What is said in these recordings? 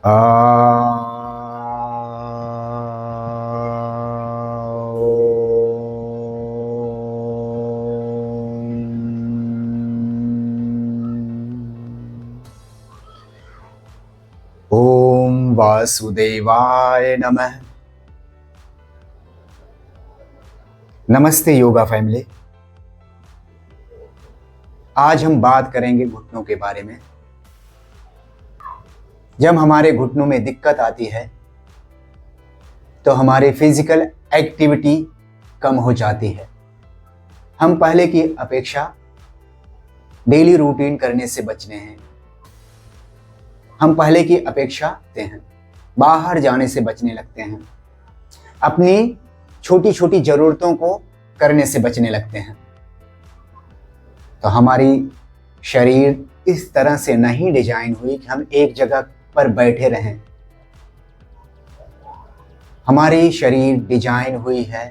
आ ओम वासुदेवाय नमः। नमस्ते योगा फैमिली। आज हम बात करेंगे घुटनों के बारे में। जब हमारे घुटनों में दिक्कत आती है तो हमारी फिजिकल एक्टिविटी कम हो जाती है। हम पहले की अपेक्षा डेली रूटीन करने से बचने हैं। हम पहले की अपेक्षा हैं बाहर जाने से बचने लगते हैं। अपनी छोटी छोटी जरूरतों को करने से बचने लगते हैं। तो हमारी शरीर इस तरह से नहीं डिजाइन हुई कि हम एक जगह पर बैठे रहें। हमारी शरीर डिजाइन हुई है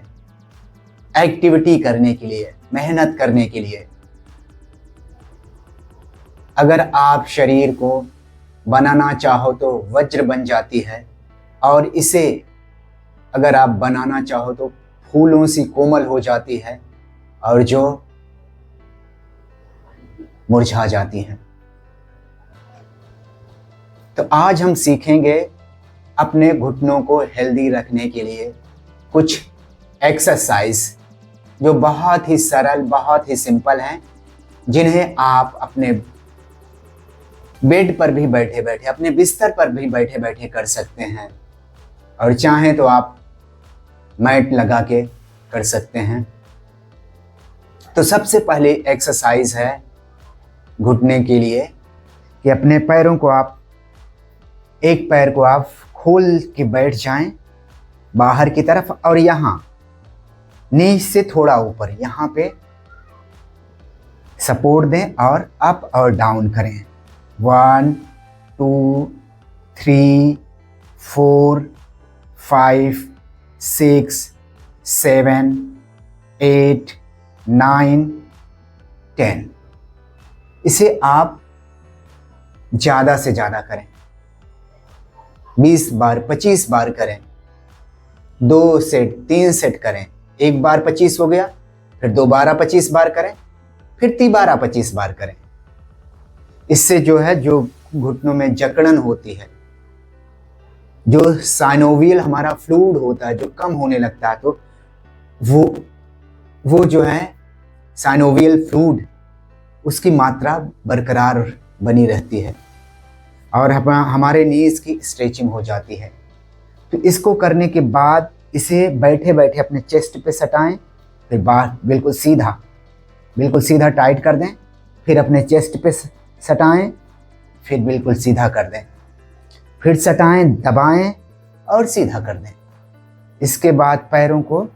एक्टिविटी करने के लिए, मेहनत करने के लिए। अगर आप शरीर को बनाना चाहो तो वज्र बन जाती है, और इसे अगर आप बनाना चाहो तो फूलों सी कोमल हो जाती है और जो मुरझा जाती है। तो आज हम सीखेंगे अपने घुटनों को हेल्दी रखने के लिए कुछ एक्सरसाइज जो बहुत ही सरल, बहुत ही सिंपल हैं, जिन्हें आप अपने बेड पर भी बैठे बैठे, अपने बिस्तर पर भी बैठे बैठे कर सकते हैं, और चाहें तो आप मैट लगा के कर सकते हैं। तो सबसे पहले एक्सरसाइज है घुटने के लिए कि अपने पैरों को आप, एक पैर को आप खोल के बैठ जाएं बाहर की तरफ, और यहाँ नीच से थोड़ा ऊपर यहाँ पे सपोर्ट दें और अप और डाउन करें। 1 2 3 4 5 6 7 8 9 10। इसे आप ज़्यादा से ज़्यादा करें, 20 बार 25 बार करें। 2 सेट 3 सेट करें। एक बार 25 हो गया, फिर दोबारा 25 बार करें, फिर तीबारा 25 बार करें। इससे जो है, जो घुटनों में जकड़न होती है, जो साइनोवियल हमारा फ्लूइड होता है जो कम होने लगता है, तो वो जो है साइनोवियल फ्लूइड, उसकी मात्रा बरकरार बनी रहती है और हमारे नीज की स्ट्रेचिंग हो जाती है। तो इसको करने के बाद इसे बैठे बैठे अपने चेस्ट पे सटाएं, फिर बाहर बिल्कुल सीधा टाइट कर दें, फिर अपने चेस्ट पे सटाएं, फिर बिल्कुल सीधा कर दें, फिर सटाएं, दबाएं और सीधा कर दें। इसके बाद पैरों को,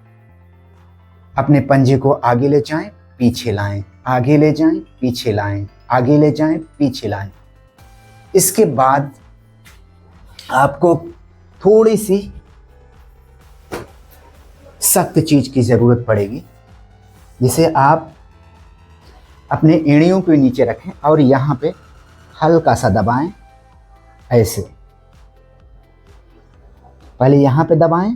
अपने पंजे को आगे ले जाएं, पीछे लाएं, आगे ले जाएं, पीछे लाएं, आगे ले जाएं, पीछे लाएं। इसके बाद आपको थोड़ी सी सख्त चीज की जरूरत पड़ेगी, जिसे आप अपने एड़ियों के नीचे रखें और यहाँ पे हल्का सा दबाएं। ऐसे पहले यहाँ पे दबाएं,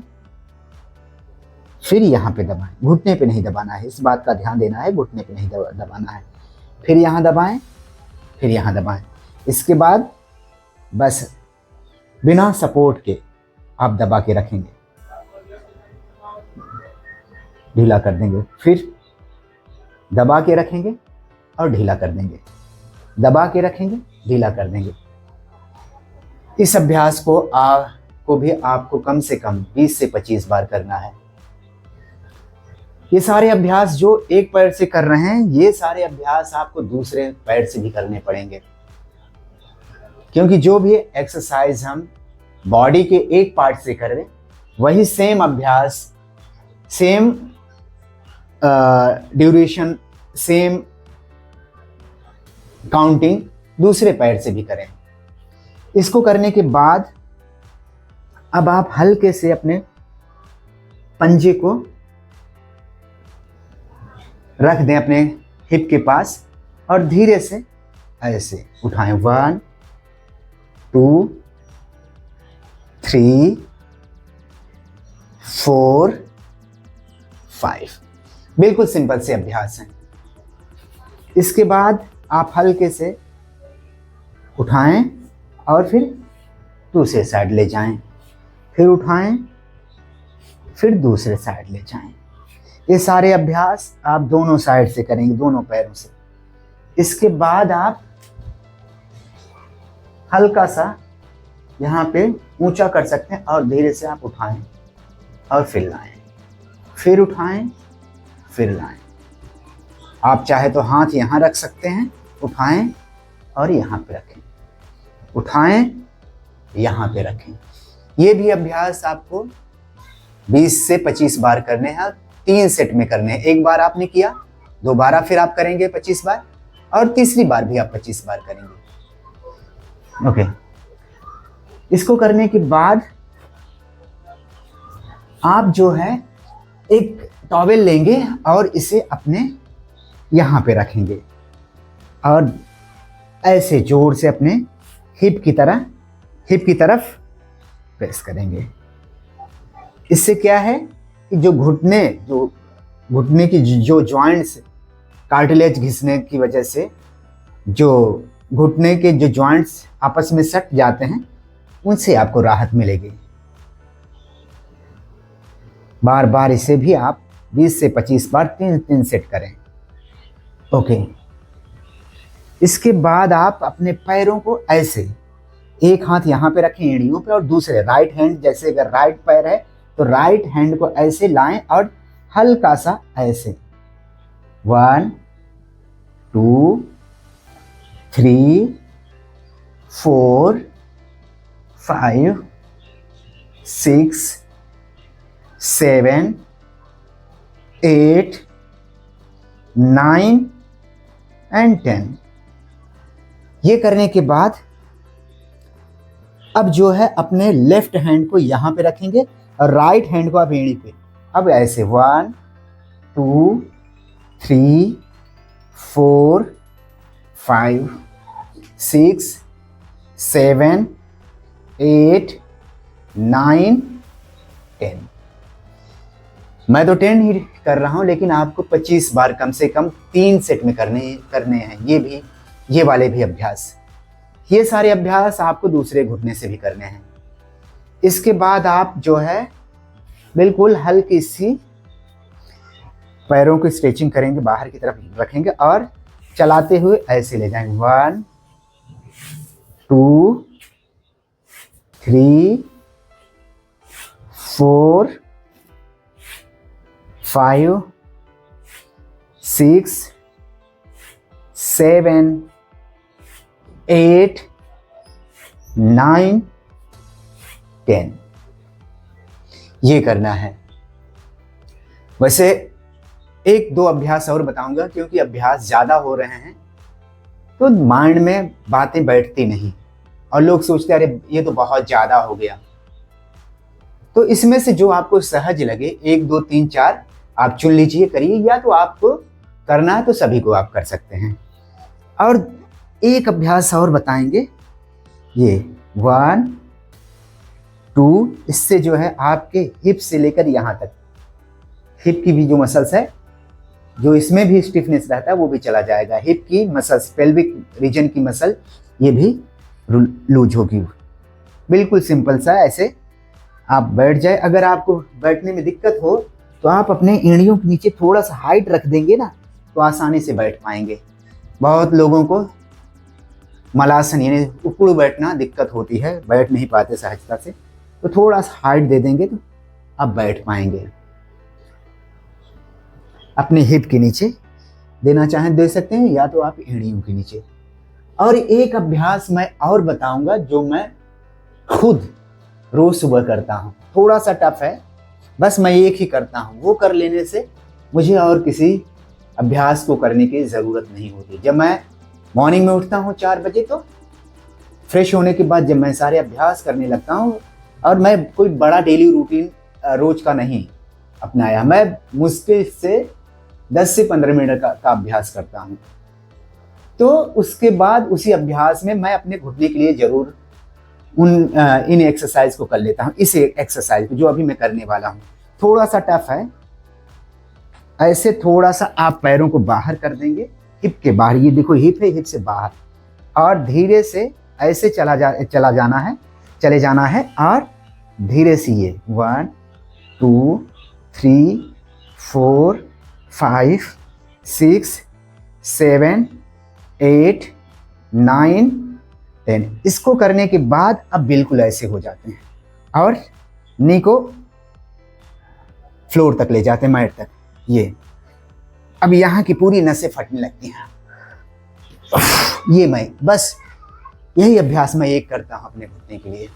फिर यहाँ पे दबाएं। घुटने पे नहीं दबाना है, इस बात का ध्यान देना है, घुटने पे नहीं दबाना है। फिर यहाँ दबाएं, फिर यहाँ दबाएं। इसके बाद बस बिना सपोर्ट के आप दबा के रखेंगे, ढीला कर देंगे, फिर दबा के रखेंगे और ढीला कर देंगे, दबा के रखेंगे, ढीला कर देंगे। इस अभ्यास को आपको कम से कम 20 से 25 बार करना है। ये सारे अभ्यास जो एक पैर से कर रहे हैं, ये सारे अभ्यास आपको दूसरे पैर से भी करने पड़ेंगे, क्योंकि जो भी एक्सरसाइज हम बॉडी के एक पार्ट से कर रहे हैं, वही सेम अभ्यास, सेम ड्यूरेशन, सेम काउंटिंग दूसरे पैर से भी करें। इसको करने के बाद अब आप हल्के से अपने पंजे को रख दें अपने हिप के पास और धीरे से ऐसे उठाएं। 1 2 3 4 5। बिल्कुल सिंपल से अभ्यास हैं। इसके बाद आप हल्के से उठाएं और फिर दूसरे साइड ले जाएं, फिर उठाएं, फिर दूसरे साइड ले जाएं। ये सारे अभ्यास आप दोनों साइड से करेंगे, दोनों पैरों से। इसके बाद आप हल्का सा यहाँ पे ऊंचा कर सकते हैं और धीरे से आप उठाएं और फिर लाएं, फिर उठाएं, फिर लाएं। आप चाहे तो हाथ यहाँ रख सकते हैं, उठाएं और यहाँ पे रखें, उठाएं, यहाँ पे रखें। ये भी अभ्यास आपको 20 से 25 बार करने हैं और 3 सेट में करने हैं। एक बार आपने किया, दोबारा फिर आप करेंगे 25 बार और तीसरी बार भी आप 25 बार करेंगे। ओके। इसको करने के बाद आप जो है एक टॉवेल लेंगे और इसे अपने यहाँ पे रखेंगे और ऐसे जोर से अपने हिप की तरफ प्रेस करेंगे। इससे क्या है कि जो घुटने की जो जॉइंट्स कार्टिलेज घिसने की वजह से जो घुटने के जो जॉइंट्स आपस में सट जाते हैं, उनसे आपको राहत मिलेगी। बार बार इसे भी आप 20 से 25 बार 3 सेट करें। ओके। इसके बाद आप अपने पैरों को ऐसे, एक हाथ यहाँ पे रखें एड़ियों पे और दूसरे राइट हैंड, जैसे अगर राइट पैर है तो राइट हैंड को ऐसे लाएं और हल्का सा ऐसे 1 2 3 4 5 6 7 8 9 एंड 10। ये करने के बाद अब जो है अपने लेफ्ट हैंड को यहाँ पे रखेंगे और राइट हैंड को आप एड़ी पे। अब ऐसे 1 2 3 4 5 6 7 8 9 10। मैं तो 10 ही कर रहा हूं, लेकिन आपको 25 बार कम से कम 3 सेट में करने हैं। ये वाले भी अभ्यास, ये सारे अभ्यास आपको दूसरे घुटने से भी करने हैं। इसके बाद आप जो है बिल्कुल हल्की सी पैरों की स्ट्रेचिंग करेंगे, बाहर की तरफ रखेंगे और चलाते हुए ऐसे ले जाएंगे 1 2 3 4 5 6 7 8 9 10। ये करना है। वैसे 1-2 अभ्यास और बताऊंगा, क्योंकि अभ्यास ज़्यादा हो रहे हैं तो माइंड में बातें बैठती नहीं और लोग सोचते अरे ये तो बहुत ज़्यादा हो गया। तो इसमें से जो आपको सहज लगे 1 2 3 4 आप चुन लीजिए, करिए, या तो आपको करना है तो सभी को आप कर सकते हैं। और एक अभ्यास और बताएंगे, ये 1 2, इससे जो है आपके हिप से लेकर यहाँ तक, हिप की भी जो मसल्स है, जो इसमें भी स्टिफनेस रहता है वो भी चला जाएगा। हिप की मसल्स, पेल्विक रीजन की मसल, ये भी लूज होगी। बिल्कुल सिंपल सा, ऐसे आप बैठ जाए। अगर आपको बैठने में दिक्कत हो तो आप अपने एड़ियों के नीचे थोड़ा सा हाइट रख देंगे ना, तो आसानी से बैठ पाएंगे। बहुत लोगों को मलासन यानी उकड़ू बैठना दिक्कत होती है, बैठ नहीं पाते सहजता से, तो थोड़ा सा हाइट दे देंगे तो आप बैठ पाएंगे। अपने हिप के नीचे देना चाहें दे सकते हैं, या तो आप एड़ियों के नीचे। और एक अभ्यास मैं और बताऊंगा जो मैं खुद रोज सुबह करता हूँ, थोड़ा सा टफ है, बस मैं एक ही करता हूँ। वो कर लेने से मुझे और किसी अभ्यास को करने की ज़रूरत नहीं होती। जब मैं मॉर्निंग में उठता हूँ 4 बजे, तो फ्रेश होने के बाद जब मैं सारे अभ्यास करने लगता हूँ, और मैं कोई बड़ा डेली रूटीन रोज का नहीं अपनाया, मैं मुश्किल से 10 से 15 मिनट का अभ्यास करता हूँ। तो उसके बाद उसी अभ्यास में मैं अपने घुटने के लिए ज़रूर इन एक्सरसाइज को कर लेता हूँ। इस एक्सरसाइज को जो अभी मैं करने वाला हूँ थोड़ा सा टफ है। ऐसे थोड़ा सा आप पैरों को बाहर कर देंगे, हिप के बाहर, ये देखो हिप है, हिप से बाहर, और धीरे से ऐसे चले जाना है और धीरे से ये 1 2 3 4 5 6 7 8 9 10। इसको करने के बाद अब बिल्कुल ऐसे हो जाते हैं और नी को फ्लोर तक ले जाते हैं, मैट तक। ये अब यहाँ की पूरी नसें फटने लगती हैं। ये मैं बस यही अभ्यास मैं एक करता हूँ अपने घुटने के लिए।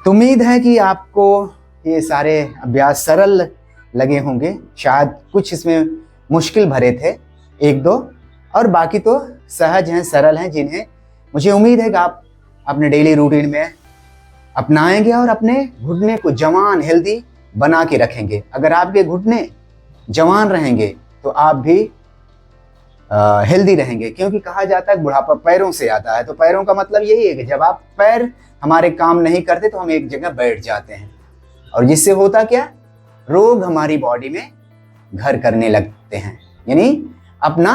तो उम्मीद है कि आपको ये सारे अभ्यास सरल लगे होंगे। शायद कुछ इसमें मुश्किल भरे थे, 1-2, और बाकी तो सहज हैं, सरल हैं, जिन्हें मुझे उम्मीद है कि आप अपने डेली रूटीन में अपनाएंगे और अपने घुटने को जवान, हेल्दी बना के रखेंगे। अगर आपके घुटने जवान रहेंगे तो आप भी हेल्दी रहेंगे, क्योंकि कहा जाता है बुढ़ापा पैरों से आता है। तो पैरों का मतलब यही है कि जब आप पैर हमारे काम नहीं करते तो हम एक जगह बैठ जाते हैं, और जिससे होता क्या, रोग हमारी बॉडी में घर करने लगते हैं, यानी अपना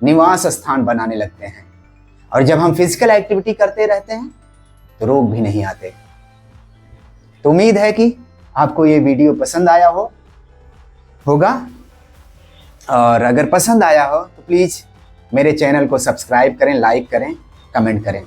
निवास स्थान बनाने लगते हैं। और जब हम फिजिकल एक्टिविटी करते रहते हैं तो रोग भी नहीं आते। तो उम्मीद है कि आपको ये वीडियो पसंद आया होगा, और अगर पसंद आया हो तो प्लीज़ मेरे चैनल को सब्सक्राइब करें, लाइक करें, कमेंट करें।